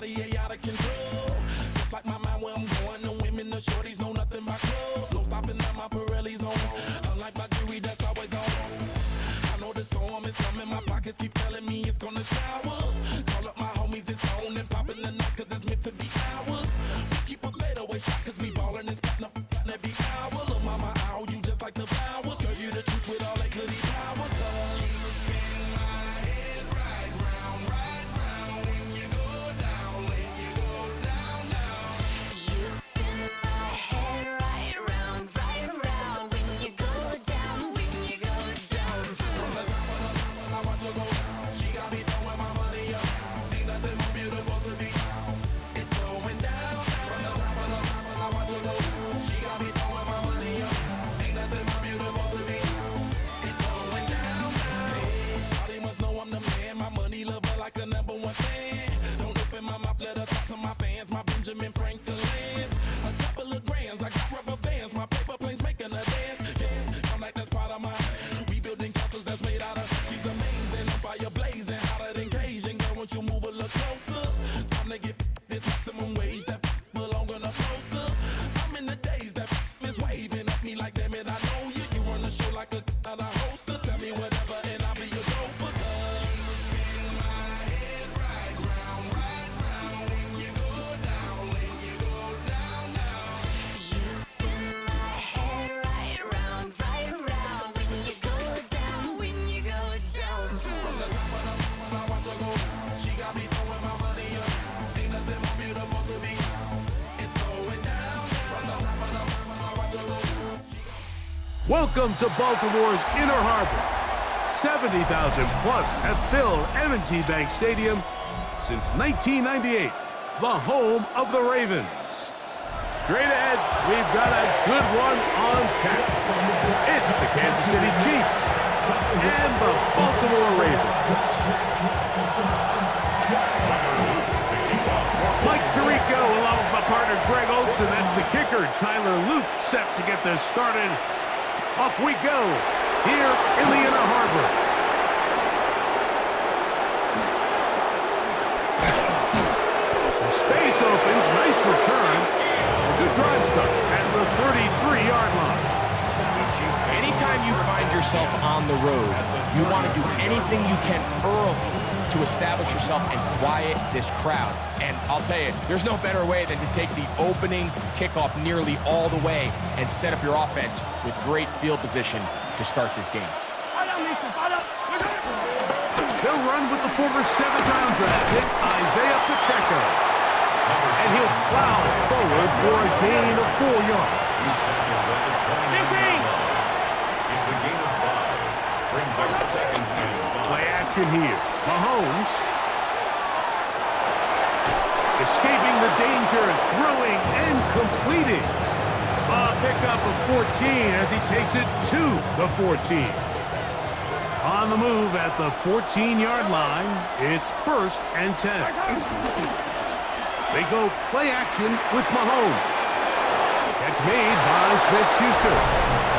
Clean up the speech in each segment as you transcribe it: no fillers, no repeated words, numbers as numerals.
Yeah, out of control. Just like my mind where I'm going, the women, the shorties know nothing but clothes. No stopping at my Pirelli's on. Unlike my jewelry that's always on. I know the storm is coming, my pockets keep telling me it's gonna shower. Call up my homies, it's on and popping the night cause it's meant to be ours. We keep a fadeaway shot cause we ballin' this platinum every hour. Look mama, ow, you just like the flowers. Girl, you the truth with all that goody power. You spin my head right round when you go down, when you go down, down. You spin my head right round when you go down, when you go down. From the top of the top, I watch her go down. She got me throwing my money up. Ain't nothing more beautiful to me. It's going down. From the top of the top, I watch her go down. She got me throwing my money up. Ain't nothing more beautiful to me. It's going down. Hey, shawty must know I'm the man. My money lover like a #1 fan. Don't open my mouth, let her talk to my fans. My Benjamin Franklin's. A couple of grands, I got rubber bands. My paper planes making a dance. Dance, I'm like that's part of my rebuilding castles that's made out of. She's amazing, on fire blazing, hotter than Cajun. Girl, won't you move a little closer? Time to get this maximum wage that belong on a poster. I'm in the days that is waving at me like damn it, I know you. You run the show like a hoster. Tell me whatever and I'll be your gopher. You spin my head right round when you go down, when you go down, down. You spin my head right round when you go down, when you go down. From the top of the mountain, I watch her go down. She got me throwing my money up. Ain't nothing more beautiful to me. It's going down. From the top of the mountain, I watch her go down. Welcome to Baltimore's Inner Harbor. 70,000 plus have filled M&T Bank Stadium since 1998, the home of the Ravens. Straight ahead, we've got a good one on tap. It's the Kansas City Chiefs and the Baltimore Ravens. Mike Tirico along with my partner Greg Oates, and that's the kicker, Tyler Luke, set to get this started. Off we go, here in the Inner Harbor. Some space opens, nice return, and a good drive start at the 33-yard line. Anytime you find yourself on the road, you want to do anything you can early to establish yourself and quiet this crowd. And I'll tell you, there's no better way than to take the opening kickoff nearly all the way and set up your offense with great field position to start this game. They'll run with the former 7th-round draft pick, Isaiah Pacheco. And he'll plow forward for a gain of 4 yards. It's a gain of 5. Brings up 2nd and 5. Play action here. Mahomes escaping the danger, throwing and completing. A pickup of 14 as he takes it to the 14. On the move at the 14-yard line, it's 1st and 10. They go play action with Mahomes. Catch made by Smith-Schuster.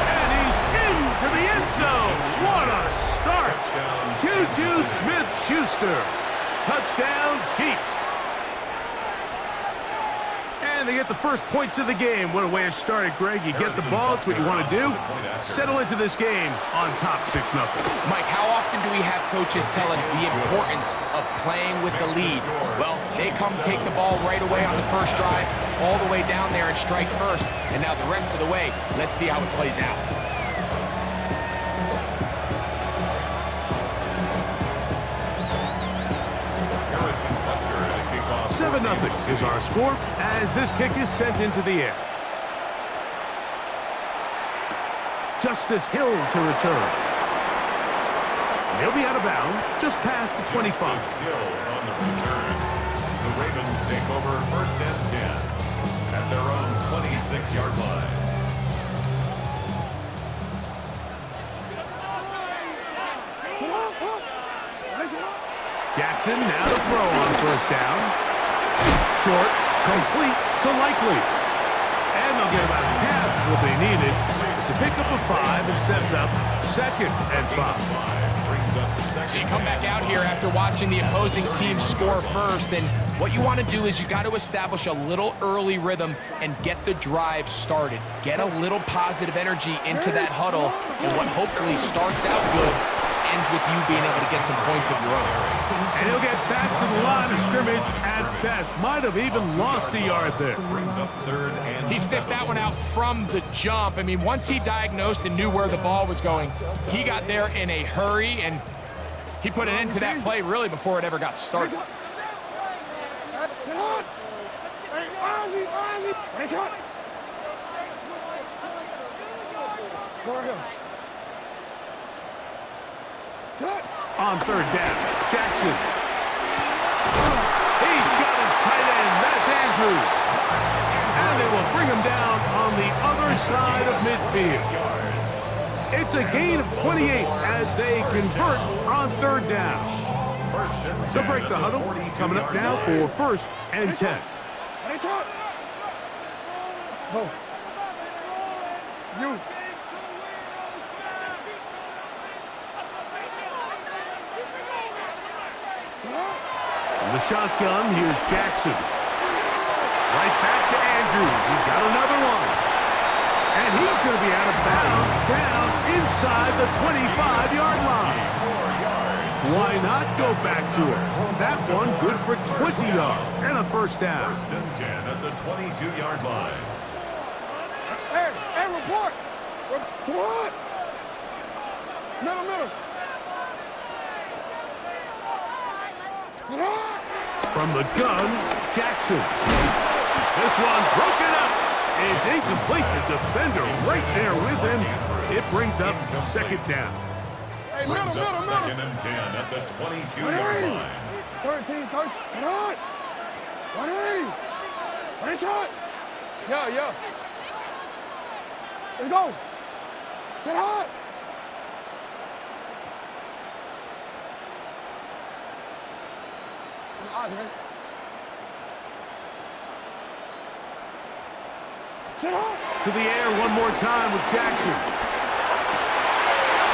And he's into the end zone. What a start. Juju Smith-Schuster. Touchdown, Chiefs. And they get the first points of the game. What a way to start it, Greg. You get the ball. It's what you want to do. Settle into this game on top 6-0. Mike, how often do we have coaches tell us the importance of playing with the lead? Well, they come take the ball right away on the first drive, all the way down there and strike first. And now the rest of the way, let's see how it plays out. 7-0 is our score as this kick is sent into the air. Justice Hill to return. And he'll be out of bounds just past the 25. Justice Hill on the return. The Ravens take over 1st and 10 at their own 26-yard line. Jackson now to throw on 1st down. Short, complete to Likely. And they'll get about half what they needed. It's a pickup of 5 and sets up 2nd and 5. brings up second. So you come back out here after watching the opposing team score first, and what you want to do is you got to establish a little early rhythm and get the drive started. Get a little positive energy into that huddle, and what hopefully starts out good ends with you being able to get some points of your own. And he'll get back to the line of scrimmage at best. Might have even lost a yard there. Brings up third and He sniffed that one out from the jump. I mean, once he diagnosed and knew where the ball was going, he got there in a hurry, and he put an end to that play really before it ever got started. On third down, Jackson. He's got his tight end. That's Andrews. And they will bring him down on the other side of midfield. It's a gain of 28 as they convert on third down. first and 10. To break the huddle, coming up now for first and 10. From the shotgun, here's Jackson. Right back to Andrews. He's got another one. And he's going to be out of bounds down inside the 25-yard line. Why not go back to it? That one good for 20 yards and a first down. First and 10 at the 22-yard line. Hey, report! Report! Middle. From the gun, Jackson. This one broken up. It's incomplete. The defender right there with him. It brings up second down. Hey, Brings middle. up second and 10 at the 22-yard line. 13, get on! 180! What is shot? Yeah. Let's go! Get hot! Sit up! To the air one more time with Jackson.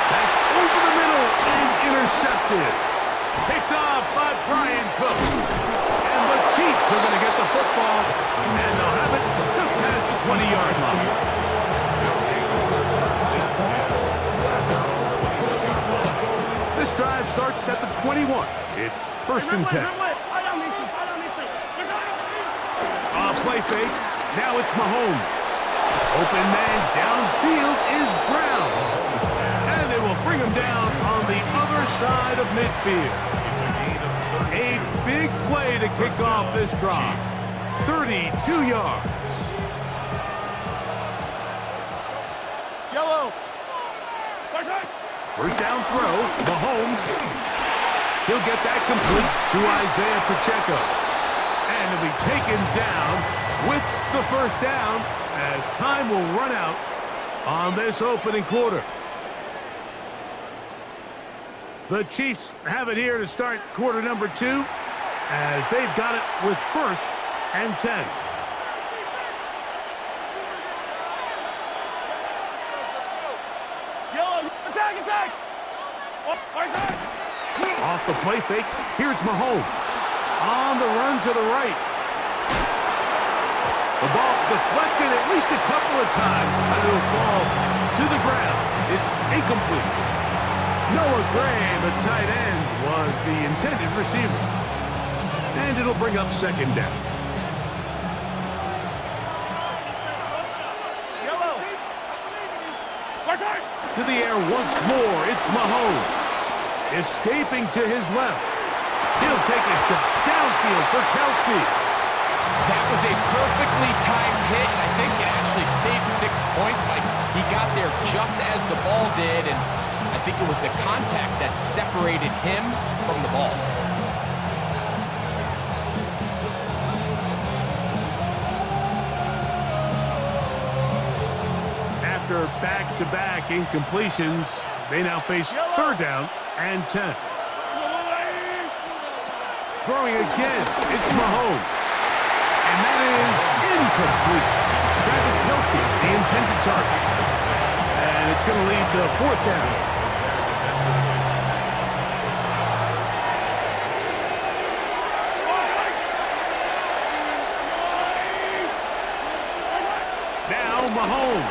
That's over the middle and intercepted. Picked off by Brian Cook. And the Chiefs are going to get the football, and they'll have it just past the 20-yard line. This drive starts at the 21. It's first and 10. Play fake. Now it's Mahomes. Open man downfield is Brown. And they will bring him down on the other side of midfield. A big play to kick off this drive. 32 yards. Yellow! First down throw, Mahomes. He'll get that complete to Isaiah Pacheco. And he'll be taken down with the first down as time will run out on this opening quarter. The Chiefs have it here to start quarter number 2 as they've got it with first and 10. Yellow! Attack! Off the play fake, here's Mahomes. On the run to the right. The ball deflected at least a couple of times, but it'll fall to the ground. It's incomplete. Noah Gray, the tight end, was the intended receiver. And it'll bring up second down. Yellow! To the air once more, it's Mahomes. Escaping to his left. He'll take a shot downfield for Kelsey. That was a perfectly timed hit, and I think it actually saved 6 points. Like, he got there just as the ball did, and I think it was the contact that separated him from the ball. After back-to-back incompletions, they now face third down and 10. Throwing again, it's Mahomes. And that is incomplete. Travis Kelsey, the intended target. And it's going to lead to fourth down. Now Mahomes.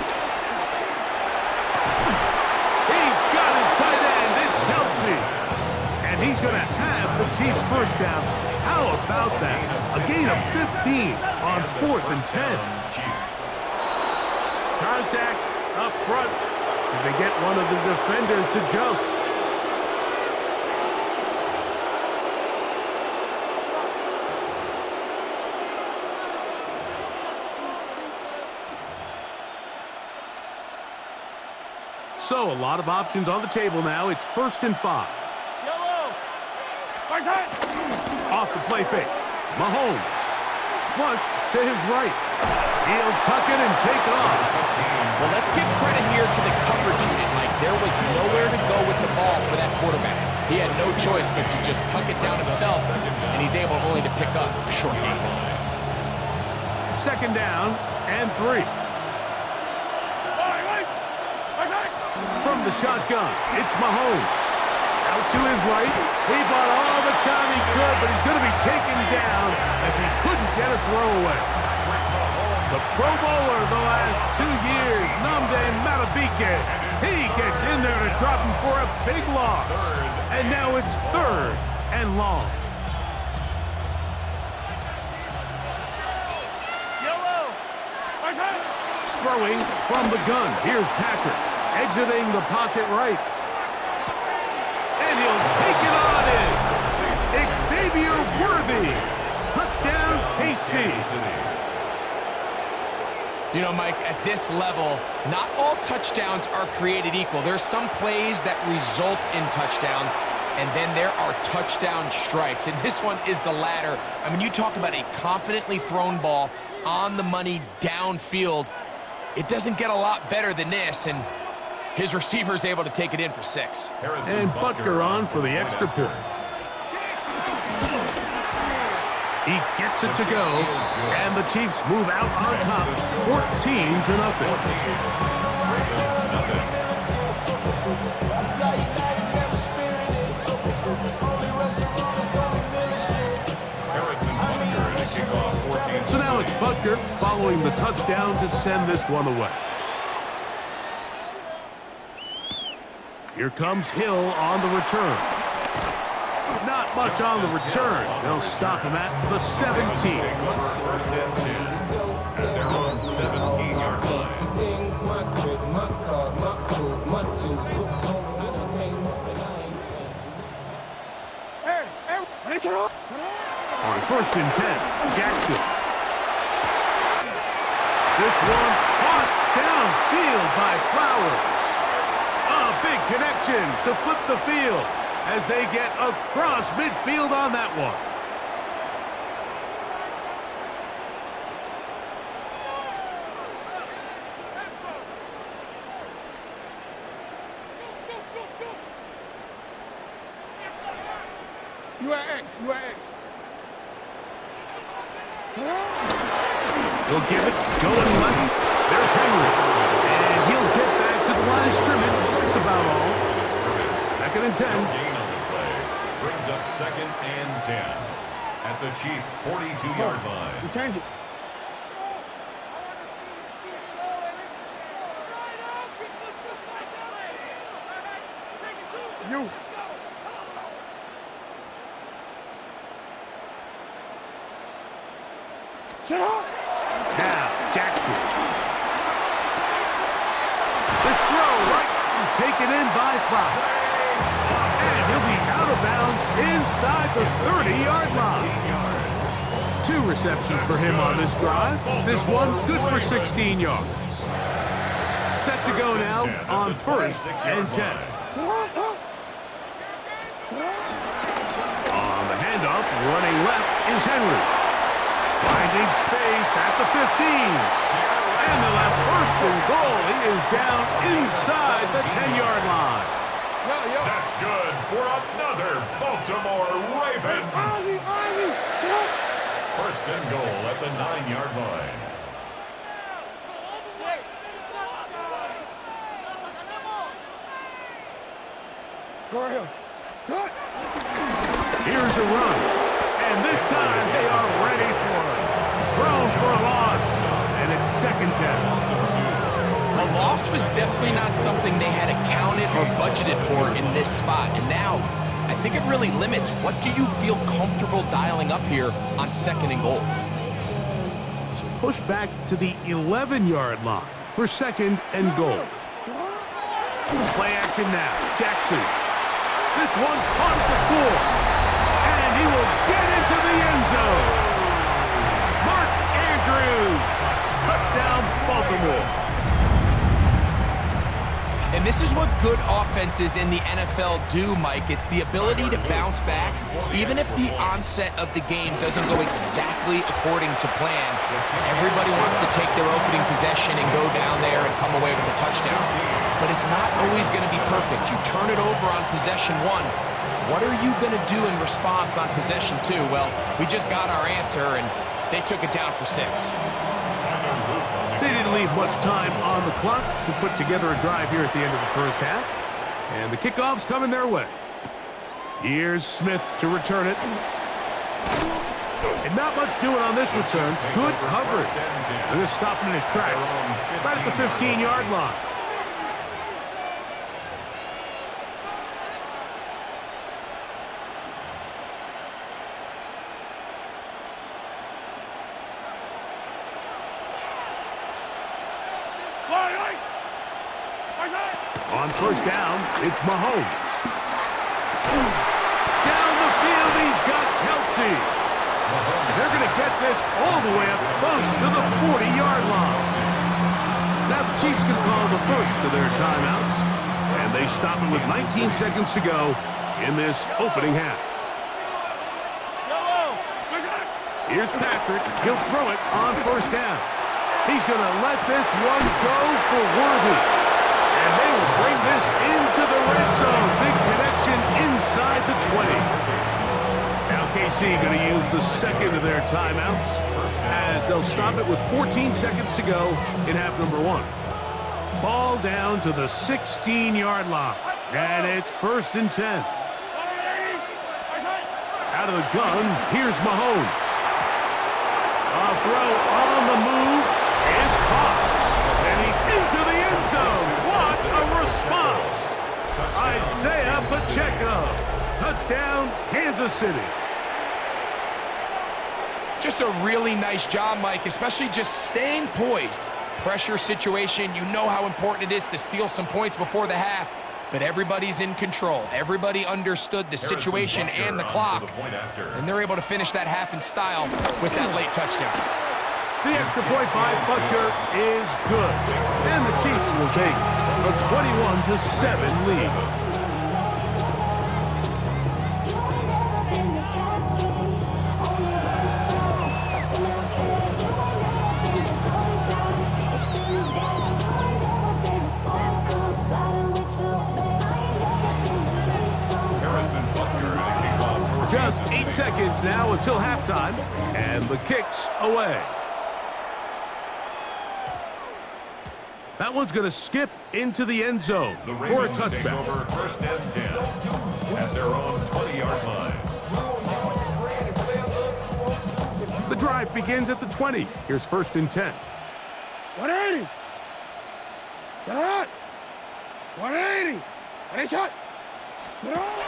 He's got his tight end. It's Kelsey. And he's going to have the Chiefs first down. How about that? A gain of 15 on 4th and 10. Chiefs. Contact up front. Did they get one of the defenders to jump? So, a lot of options on the table now. It's 1st and 5. Yellow. Right side. Off the play fake. Mahomes. Flush to his right. He'll tuck it and take off. Well, let's give credit here to the coverage unit, Mike. There was nowhere to go with the ball for that quarterback. He had no choice but to just tuck it down himself, and he's able only to pick up a short gain. 2nd down and 3. From the shotgun, it's Mahomes. Out to his right. He bought all the time he could, but he's going to be taken down as he couldn't get a throwaway. The Pro Bowler the last 2 years, Nnamdi Madubuike. He gets in there to drop him for a big loss. And now it's 3rd and long. Yellow. Right side. Throwing from the gun. Here's Patrick. Exiting the pocket right. And he'll take it on in. Xavier Worthy. Touchdown, KC. You know, Mike, at this level, not all touchdowns are created equal. There's some plays that result in touchdowns, and then there are touchdown strikes. And this one is the latter. I mean, you talk about a confidently thrown ball on the money downfield. It doesn't get a lot better than this, and his receiver is able to take it in for 6. And Butker on for the extra point. He gets it to go, and the Chiefs move out on top, 14-0. So now it's Butker following the touchdown to send this one away. Here comes Hill on the return. Not much on the return. They'll stop him at the 17. 1st and 10 at their own 17-yard line. On 1st and 10, Jackson. This one caught downfield by Flowers. A big connection to flip the field as they get across midfield on that one. You at X. You at X. He'll give it, going left. There's Henry. And he'll get back to the line of scrimmage. That's about all. 2nd and 10. Gain on the play brings up 2nd and 10 at the Chiefs' 42-yard line. You change it. You. Sit up. Now, Jackson. This throw right is taken in by Flowers. And he'll be out of bounds inside the 30-yard line. 2 receptions for him on this drive. This one good for 16 yards. Set to go now on 1st and 10. On the handoff, running left is Henry. Finding space at the 15. And they'll have 1st and goal. He is down inside the 10-yard line. That's good for another Baltimore Raven. Ozzie, sit up. 1st and goal at the 9-yard line. Go right here. Cut. Here's a run. And this time they are ready for it. Thrown for a loss. And it's 2nd down. was definitely not something they had accounted or budgeted for in this spot. And now, I think it really limits what do you feel comfortable dialing up here on 2nd and goal. So push back to the 11-yard line for 2nd and goal. Play action now. Jackson. This one caught at the floor. And he will get into the end zone. Mark Andrews. Touchdown, Baltimore. And this is what good offenses in the NFL do, Mike. It's the ability to bounce back, even if the onset of the game doesn't go exactly according to plan. Everybody wants to take their opening possession and go down there and come away with a touchdown. But it's not always going to be perfect. You turn it over on possession 1. What are you going to do in response on possession 2? Well, we just got our answer, and they took it down for 6. They didn't leave much time on the clock to put together a drive here at the end of the first half. And the kickoff's coming their way. Here's Smith to return it. And not much doing on this return. Good coverage. And they're stopping in his tracks right at the 15-yard line. On first down, it's Mahomes. Down the field, he's got Kelsey. They're going to get this all the way up close to the 40-yard line. Now the Chiefs can call the first of their timeouts, and they stop it with 19 seconds to go in this opening half. Here's Patrick. He'll throw it on first down. He's going to let this one go for Worthy. And they will bring this into the red zone. Big connection inside the 20. Now KC going to use the second of their timeouts as they'll stop it with 14 seconds to go in half number 1. Ball down to the 16-yard line. And it's 1st and 10. Out of the gun, here's Mahomes. A throw on the move is caught. And he's into the end zone. What a response. Isaiah Pacheco. Touchdown, Kansas City. Just a really nice job, Mike, especially just staying poised. Pressure situation, you know how important it is to steal some points before the half, but everybody's in control. Everybody understood the situation and the clock, and they're able to finish that half in style with that late touchdown. The extra point by Butker is good, and the Chiefs will take a 21-7 lead. Just 8 seconds now until halftime, and the kick's away. That one's going to skip into the end zone for a touchback. Over 1st and 10 at their own 20-yard line. The drive begins at the 20. Here's 1st and 10. 180. Get out. 180. Ready, shot. Get out.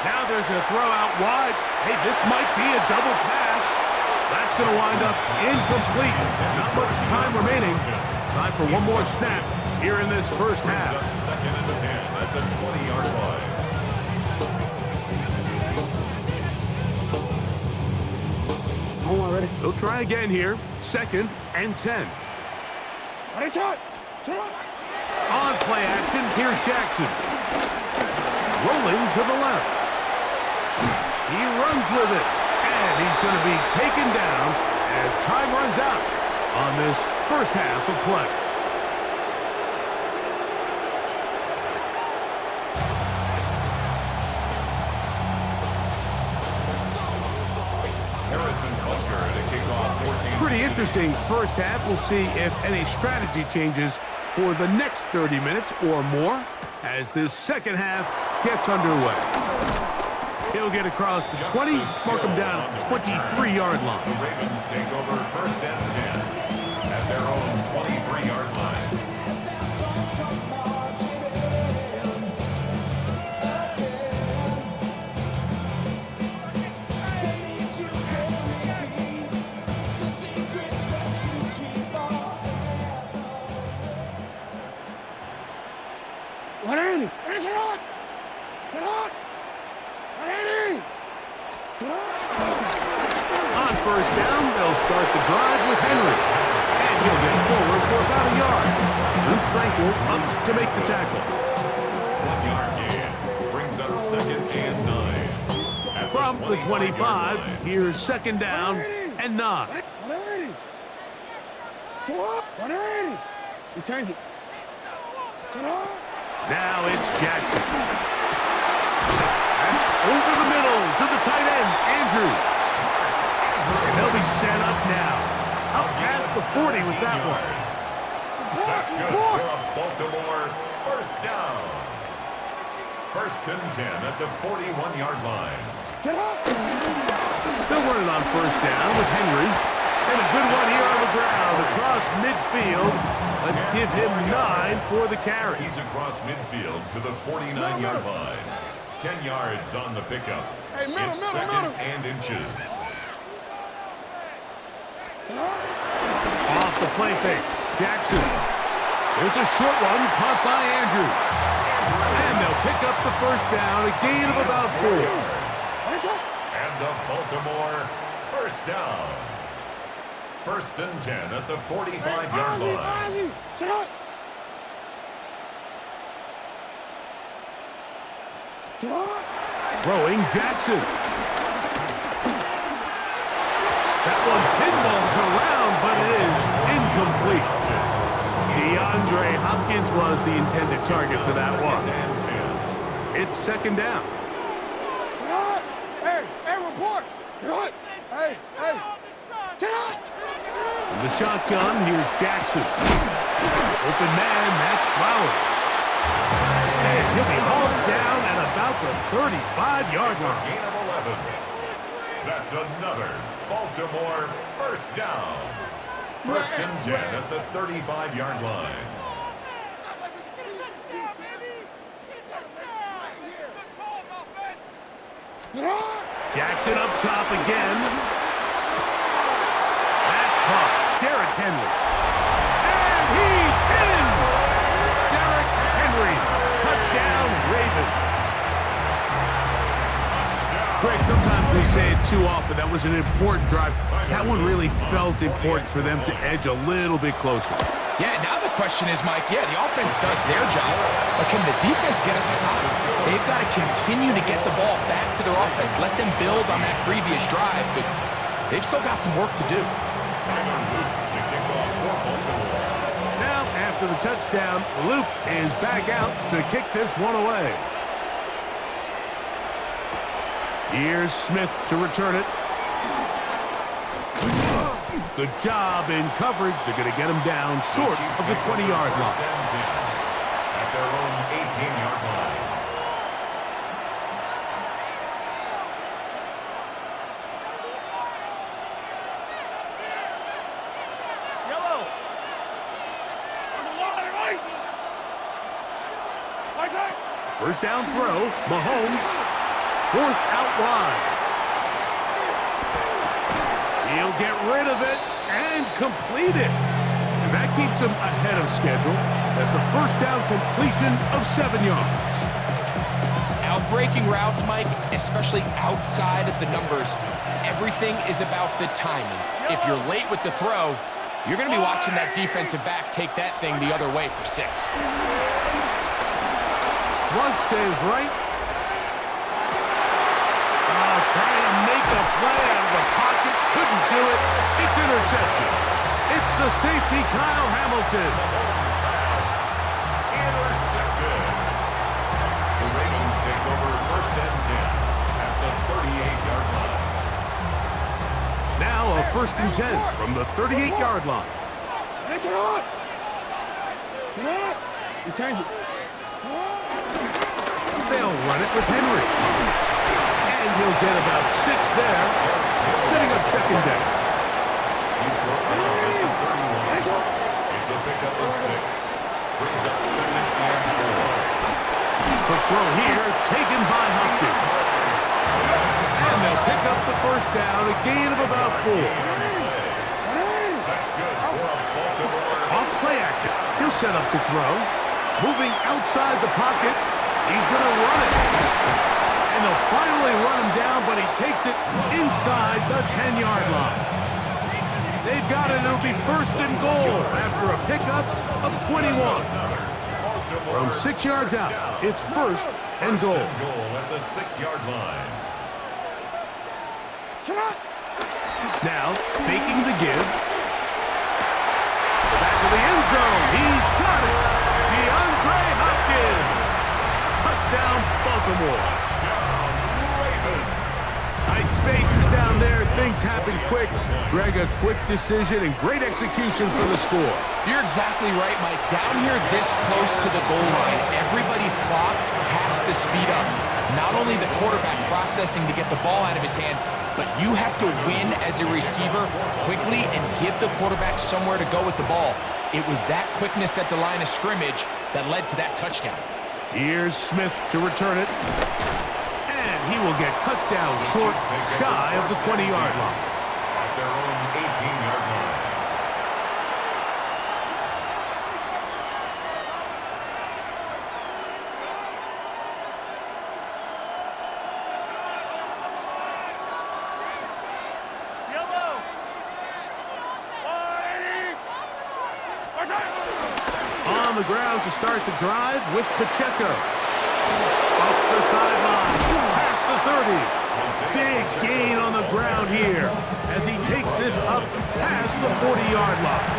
Now there's a throw out wide. Hey, this might be a double pass. That's going to wind up incomplete. Not much time remaining. Time for one more snap here in this first half. 2nd and 10 at the 20-yard line. Hold on, ready. They'll try again here. 2nd and 10. Ready, shot. Shot. On play action, here's Jackson. Rolling to the left. He runs with it, and he's going to be taken down as time runs out on this first half of play. Harrison Butker to kick off 14. Pretty interesting first half. We'll see if any strategy changes for the next 30 minutes or more as this second half gets underway. He'll get across the 20, mark him down at the 23-yard The line. Ravens take over 1st and 10 at their own 23-yard line. start the drive with Henry. And he'll get forward for about a yard. Drew Tranquil up to make the tackle. 1 yard gain brings up 2nd and 9. At From the 25, 25-yard line. here's 2nd down and 9. 180. 180. You change it. Now it's Jackson. That's over the middle to the tight end, Andrews. And they'll be set up now. Up past the 40 with that one. That's good for a Baltimore first down. 1st and 10 at the 41-yard line. Get up. They'll run it on 1st down with Henry. And a good one here on the ground across midfield. Let's give him 9 for the carry. He's across midfield to the 49-yard line. 10 yards on the pickup. Hey, middle, It's middle, 2nd middle. and inches. Off the play fake. Jackson. There's a short one caught by Andrews. And they'll pick up the 1st down, a gain of about 4. And the Baltimore first down. 1st and 10 at the 45-yard line. Sit up. Sit up. Throwing Jackson. That one pinballs around, but it is incomplete. DeAndre Hopkins was the intended target for that one. It's 2nd down. Hey, report. Get up. Hey. Sit up. In the shotgun, here's Jackson. Open man, that's Flowers. And he'll be hauled down at about the 35-yard line. Gain of 11. That's another Baltimore first down. 1st and 10 at the 35-yard line. Get up. Jackson up top again. That's caught. Derrick Henry. And he's in! Derrick Henry. Touchdown, Ravens. Greg, sometimes we say it too often. That was an important drive. That one really felt important for them to edge a little bit closer. Yeah, now the question is, Mike, the offense does their job, but can the defense get a stop? They've got to continue to get the ball back to their offense. Let them build on that previous drive because they've still got some work to do. Tyler Luke to kick off for Baltimore. Now, after the touchdown, Luke is back out to kick this one away. Here's Smith to return it. Good job in coverage. They're going to get him down short of the 20-yard line. At their own 18-yard line. Yellow. First down throw. Mahomes forced out wide. He'll get rid of it and complete it. And that keeps him ahead of schedule. That's a first down completion of 7 yards. Outbreaking routes, Mike, especially outside of the numbers, everything is about the timing. If you're late with the throw, you're going to be watching that defensive back take that thing the other way for 6. Flush to his right. Trying to make a play out of the pocket. Couldn't do it. It's intercepted. It's the safety, Kyle Hamilton. Intercepted. The Ravens take over 1st and 10 at the 38-yard line. Now a 1st and 10 from the 38-yard line. Get up. You change it. They'll run it with Henry. And he'll get about 6 there, setting up 2nd down. He's broken up at the 31. It's a pickup of 6. Brings up 2nd and 4. Quick throw here, taken by Hopkins. And they'll pick up the 1st down, a gain of about 4. That's good for a Baltimore. Off play action. He'll set up to throw. Moving outside the pocket. He's going to run it. And they'll finally run him down, but he takes it inside the 10-yard line. got it. It'll be first and goal after a pickup of 21. From 6 yards out, it's first and goal. At the 6-yard line. Now, faking the give. Back to the end zone. He's got it. DeAndre Hopkins. Touchdown, Baltimore. Tight spaces down there. Things happen quick. Greg, a quick decision and great execution for the score. You're exactly right, Mike. Down here this close to the goal line, everybody's clock has to speed up. Not only the quarterback processing to get the ball out of his hand, but you have to win as a receiver quickly and give the quarterback somewhere to go with the ball. It was that quickness at the line of scrimmage that led to that touchdown. Here's Smith to return it. And he will get cut down short, shy of the 20-yard line. At their own 18-yard line. On the ground to start the drive with Pacheco. Up the sideline, past the 30. Big gain on the ground here as he takes this up past the 40-yard line.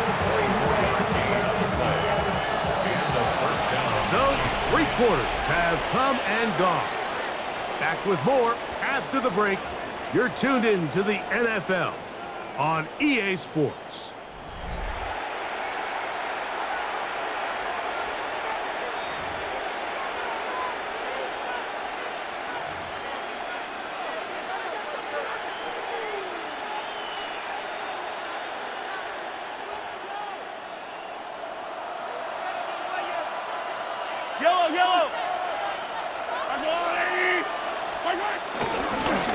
So, 3 quarters have come and gone. Back with more after the break. You're tuned in to the NFL on EA Sports.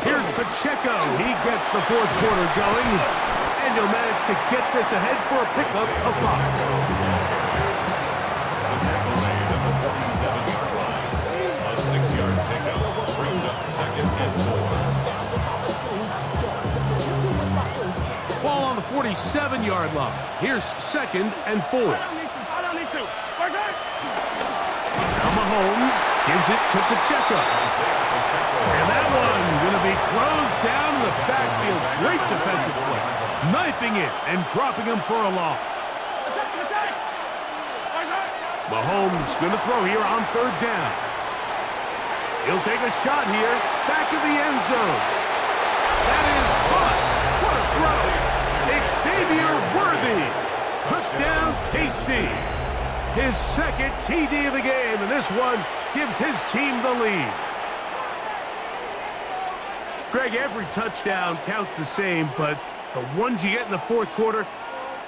Here's Pacheco. He gets the 4th quarter going, and he'll manage to get this ahead for a pickup of 5. A 6-yard pickup brings up 2nd and 4. Ball on the 47-yard line. Here's 2nd and 4. Now Mahomes gives it to Pacheco. And that one going to be closed down in the backfield. Great defensive play. Knifing it and dropping him for a loss. Mahomes going to throw here on 3rd down. He'll take a shot here. Back of the end zone. That is caught. What a throw. Xavier Worthy. Touchdown, KC. His 2nd TD of the game, and this one gives his team the lead. Greg, every touchdown counts the same, but the ones you get in the 4th quarter,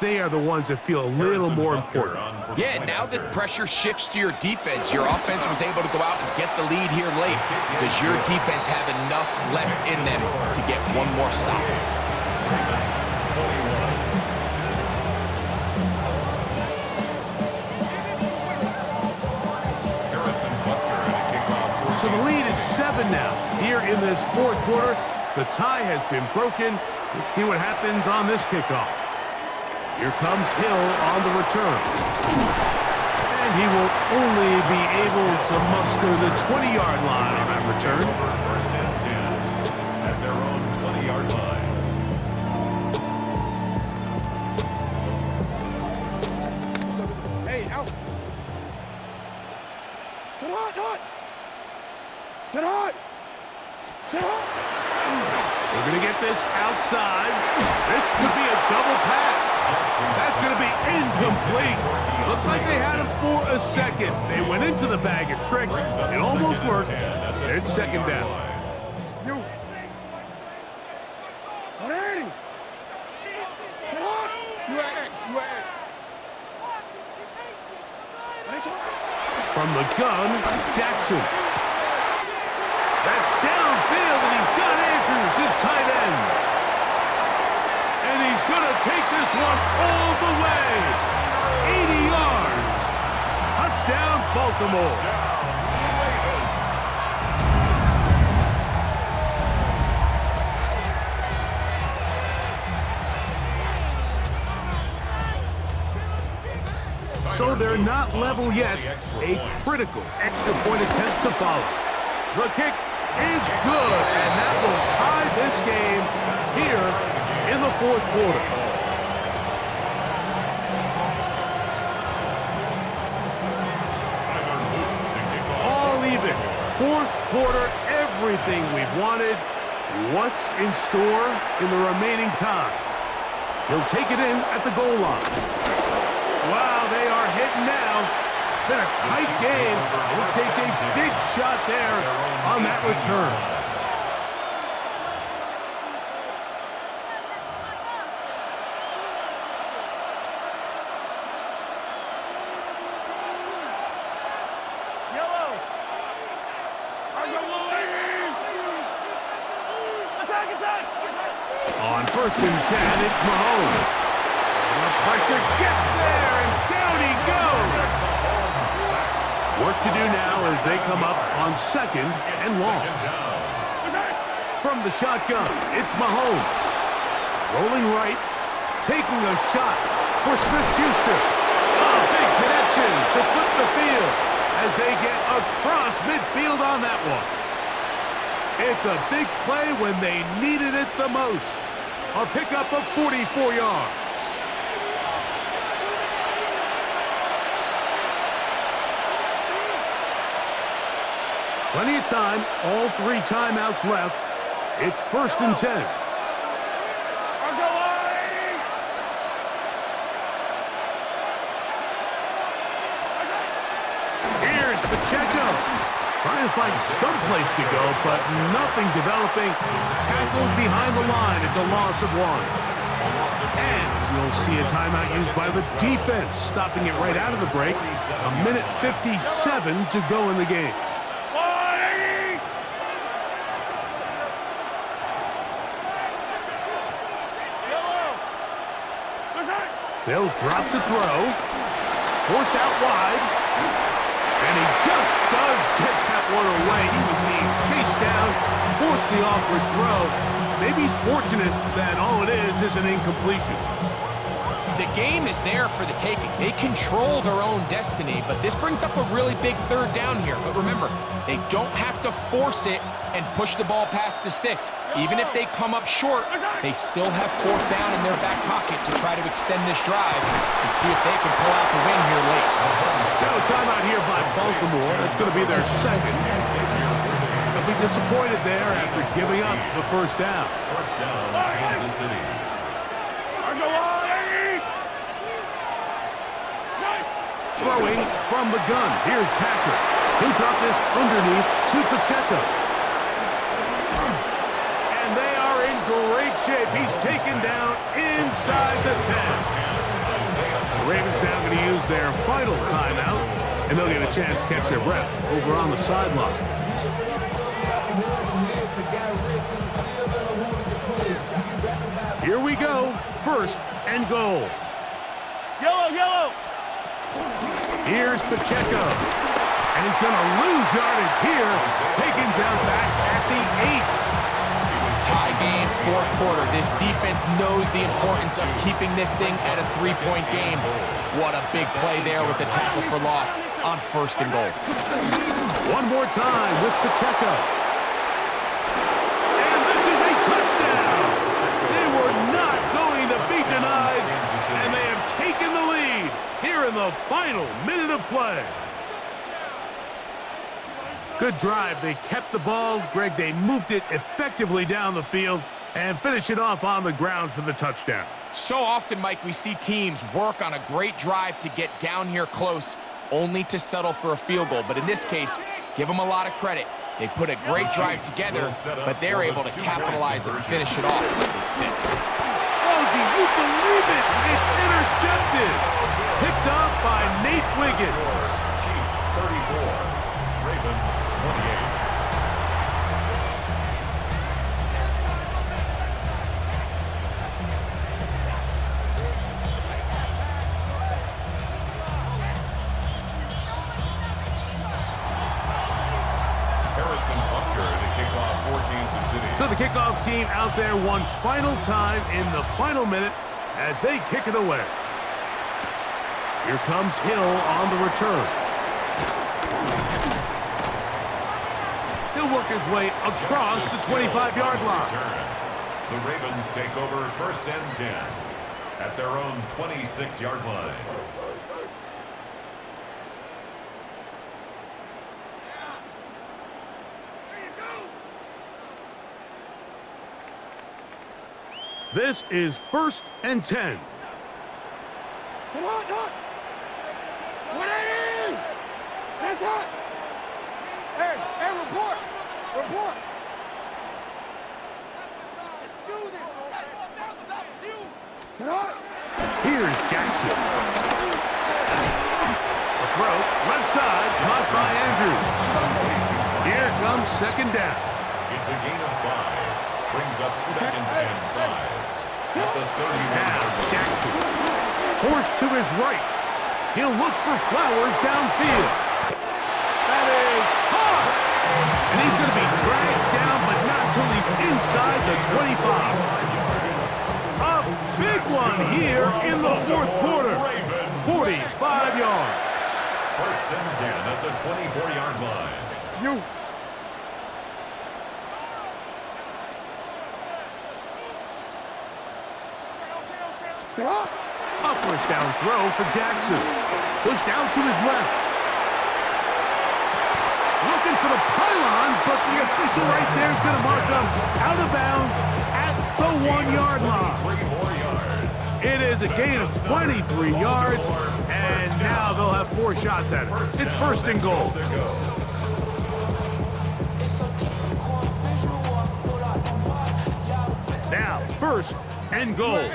they are the ones that feel a little more important. Yeah, now that pressure shifts to your defense, your offense was able to go out and get the lead here late. Does your defense have enough left in them to get one more stop? So the lead is 7 now. Here in this 4th quarter, the tie has been broken. Let's see what happens on this kickoff. Here comes Hill on the return. And he will only be able to muster the 20-yard line on that return. First and 10 at their own 20-yard line. Hey, out. Sit hot. Sit hot. We're going to get this outside. This could be a double pass. That's going to be incomplete. Looked like they had him for a second. They went into the bag of tricks. It almost worked. It's 2nd down. You. Already. Sit hot. You at X. From the gun, Jackson. That's downfield, and he's got Andrews, his tight end. And he's going to take this one all the way. 80 yards. Touchdown, Baltimore. so they're not level yet. A critical extra point attempt to follow. The kick is good, and that will tie this game here in the fourth quarter. All even. Fourth quarter, everything we've wanted. What's in store in the remaining time? He'll take it in at the goal line. Wow, they are hitting now. It's been a tight game, and it takes a big shot there on that return. On 1st and 10, it's Mahomes. And the pressure gets there, and down he goes. Work to do now as they come up on 2nd and long. From the shotgun, it's Mahomes. Rolling right, taking a shot for Smith-Schuster. A big connection to flip the field as they get across midfield on that one. It's a big play when they needed it the most. A pickup of 44 yards. Plenty of time, all 3 timeouts left. It's 1st and 10. Here's Pacheco. Trying to find some place to go, but nothing developing. Tackled behind the line. It's a loss of 1. And we'll see a timeout used by the defense, stopping it right out of the break. 1:57 to go in the game. They'll drop to throw. Forced out wide. And he just does get that one away. He was being chased down, forced the awkward throw. Maybe he's fortunate that all it is an incompletion. The game is there for the taking. They control their own destiny, but this brings up a really big 3rd down here. But remember, they don't have to force it and push the ball past the sticks. Even if they come up short, they still have 4th down in their back pocket to try to extend this drive and see if they can pull out the win here late. Now a timeout here by Baltimore. That's going to be their 2nd. They'll be disappointed there after giving up the 1st down. 1st down, Kansas City. Throwing from the gun. Here's Patrick. He'll drop this underneath to Pacheco. And they are in great shape. He's taken down inside the 10. The Ravens now going to use their final timeout, and they'll get a chance to catch their breath over on the sideline. Here we go. 1st and goal. Yellow! Here's Pacheco. And he's going to lose yardage here. Taken down back at the 8. Tie game, 4th quarter. This defense knows the importance of keeping this thing at a 3-point game. What a big play there with the tackle for loss on 1st and goal. One more time with Pacheco. And this is a touchdown. They were not going to be denied, and they have taken the lead here in the final minute of play. Good drive. They kept the ball. Greg, they moved it effectively down the field and finished it off on the ground for the touchdown. So often, Mike, we see teams work on a great drive to get down here close, only to settle for a field goal. But in this case, give them a lot of credit. They put a great drive together, but they're able to capitalize and finish it off with 6. Oh, do you believe it? It's intercepted. Picked off by Nate Wiggins. Chiefs 34, Ravens 28. Harrison Butker to kick off for Kansas City. So the kickoff team out there one final time in the final minute as they kick it away. Here comes Hill on the return. He'll work his way across the 25-yard line. The Ravens take over 1st and 10 at their own 26-yard line. This is 1st and 10. Come on, Doc. 180. That's hot. Hey, report. Report. Come on. Here's Jackson. The throw, left side, caught by Andrews. Here comes 2nd down. It's a gain of 5. Brings up 2nd and 5. At the 31. Now Jackson, forced to his right. He'll look for Flowers downfield. That is hard. And he's going to be dragged down, but not until he's inside the 25. A big one here in the 4th quarter. 45 yards. 1st and 10 at the 24-yard line. You. A 1st down throw for Jackson. Pushed down to his left. Looking for the pylon, but the official right there is going to mark him out of bounds at the 1-yard line. 3 more yards. It is a gain of 23 yards, and now they'll have 4 shots at it. It's 1st and goal. To go. Now 1st and goal.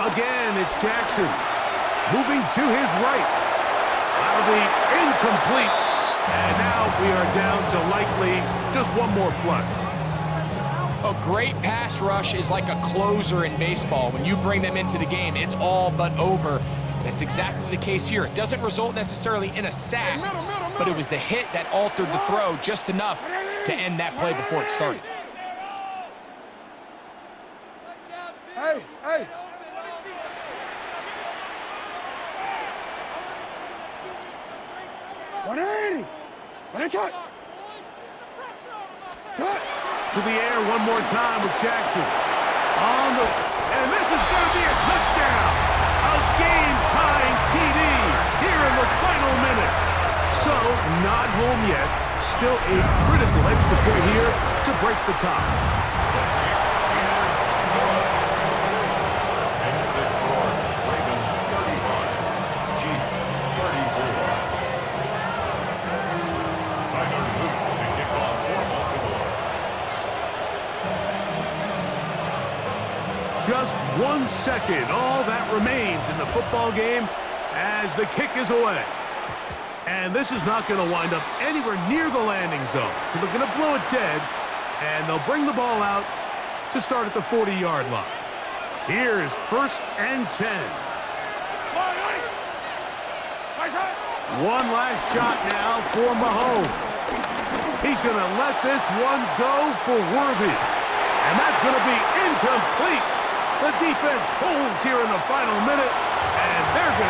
Again, it's Jackson. Moving to his right. That'll be incomplete. And now we are down to likely just one more play. A great pass rush is like a closer in baseball. When you bring them into the game, it's all but over. That's exactly the case here. It doesn't result necessarily in a sack, but it was the hit that altered the throw just enough to end that play before it started. Hey, hey. To the air one more time with Jackson. And this is going to be a touchdown. A game-tying TD here in the final minute. So, not home yet. Still a critical extra point here to break the tie. Hence the score. Ravens 35. Chiefs 34. Tyler Luke to kick off for Baltimore. Just 1 second, all that remains in the football game as the kick is away. And this is not going to wind up anywhere near the landing zone. So they're going to blow it dead, and they'll bring the ball out to start at the 40-yard line. Here's 1st and 10. One last shot now for Mahomes. He's going to let this one go for Worthy. And that's going to be incomplete. The defense holds here in the final minute, and they're going to